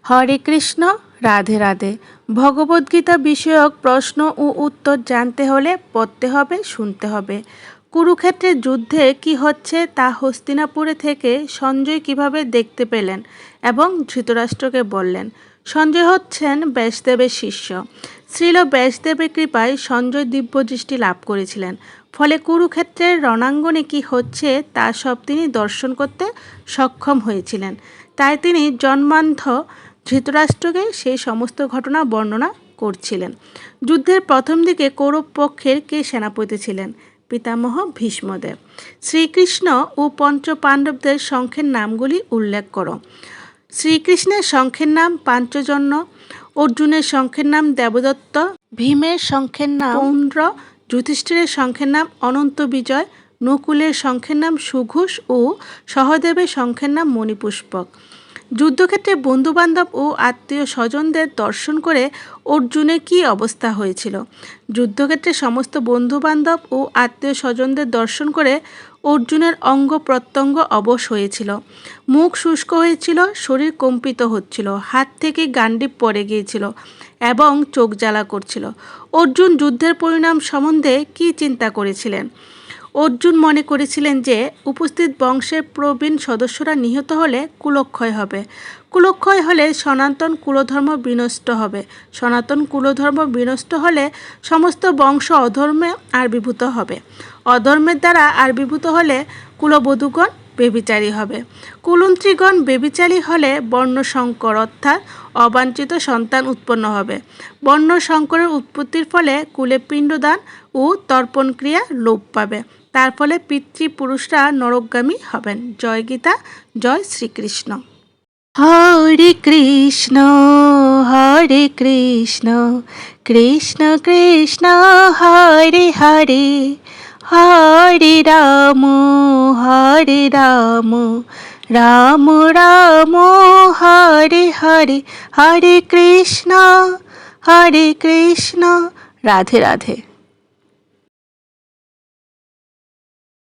হরে কৃষ্ণ। রাধে রাধে। ভগবদ্গীতা বিষয়ক প্রশ্ন ও উত্তর জানতে হলে পড়তে হবে, শুনতে হবে। কুরুক্ষেত্রের যুদ্ধে কি হচ্ছে তা হস্তিনাপুরে থেকে সঞ্জয় কিভাবে দেখতে পেলেন এবং ধৃতরাষ্ট্রকে বললেন। সঞ্জয় হচ্ছেন ব্যাসদেবের শিষ্য। শ্রীল ব্যাসদেবের কৃপায় সঞ্জয় দিব্যদৃষ্টি লাভ করেছিলেন। ফলে কুরুক্ষেত্রের রণাঙ্গনে কি হচ্ছে তা সব তিনি দর্শন করতে সক্ষম হয়েছিলেন। তাই তিনি জন্মান্ধ ধৃতরাষ্ট্রকে সেই সমস্ত ঘটনা বর্ণনা করছিলেন। যুদ্ধের প্রথম দিকে কৌরব পক্ষের কে সেনাপতি ছিলেন? পিতামহ ভীষ্মদেব। শ্রীকৃষ্ণ ও পঞ্চ পাণ্ডবদের শঙ্খের নামগুলি উল্লেখ করো। শ্রীকৃষ্ণের শঙ্খের নাম পাঞ্চজন্য, অর্জুনের শঙ্খের নাম দেবদত্ত, ভীমের শঙ্খের নাম পৌন্ড্র, যুধিষ্ঠিরের শঙ্খের নাম অনন্ত বিজয়, নকুলের শঙ্খের নাম সুঘোষ ও সহদেবের শঙ্খের নাম মণিপুষ্পক। যুদ্ধক্ষেত্রে বন্ধুবান্ধব ও আত্মীয় স্বজনদের দর্শন করে অর্জুনের কী অবস্থা হয়েছিল? যুদ্ধক্ষেত্রে সমস্ত বন্ধুবান্ধব ও আত্মীয় স্বজনদের দর্শন করে অর্জুনের অঙ্গ প্রত্যঙ্গ অবশ হয়েছিল, মুখ শুষ্ক হয়েছিল, শরীর কম্পিত হচ্ছিল, হাত থেকে গান্ডীব পড়ে গিয়েছিল এবং চোখ জ্বালা করছিল। অর্জুন যুদ্ধের পরিণাম সম্বন্ধে কী চিন্তা করেছিলেন? অর্জুন মনে করেছিলেন যে উপস্থিত বংশের প্রবীণ সদস্যরা নিহত হলে কুলক্ষয় হবে, কুলক্ষয় হলে সনাতন কুলধর্ম বিনষ্ট হবে, সনাতন কুলধর্ম বিনষ্ট হলে সমস্ত বংশ অধর্মে আবির্ভূত হবে, অধর্মের দ্বারা আবির্ভূত হলে কুলবধূগণ বেবিচারী হবে, কুলন্ত্রীগণ বেবিচারী হলে বর্ণসংকর অর্থাৎ অবাঞ্ছিত সন্তান উৎপন্ন হবে, বর্ণসংকরের উৎপত্তির ফলে কুলে পিণ্ডদান ও তর্পণ ক্রিয়া লোপ পাবে, তার ফলে পিতৃপুরুষরা নরকগামী হবেন। জয় গীতা, জয় শ্রীকৃষ্ণ। হরে কৃষ্ণ হরে কৃষ্ণ কৃষ্ণ কৃষ্ণ হরে হরে, হরে রাম রাম রাম হরে হরে, হরে কৃষ্ণ। রাধে রাধে।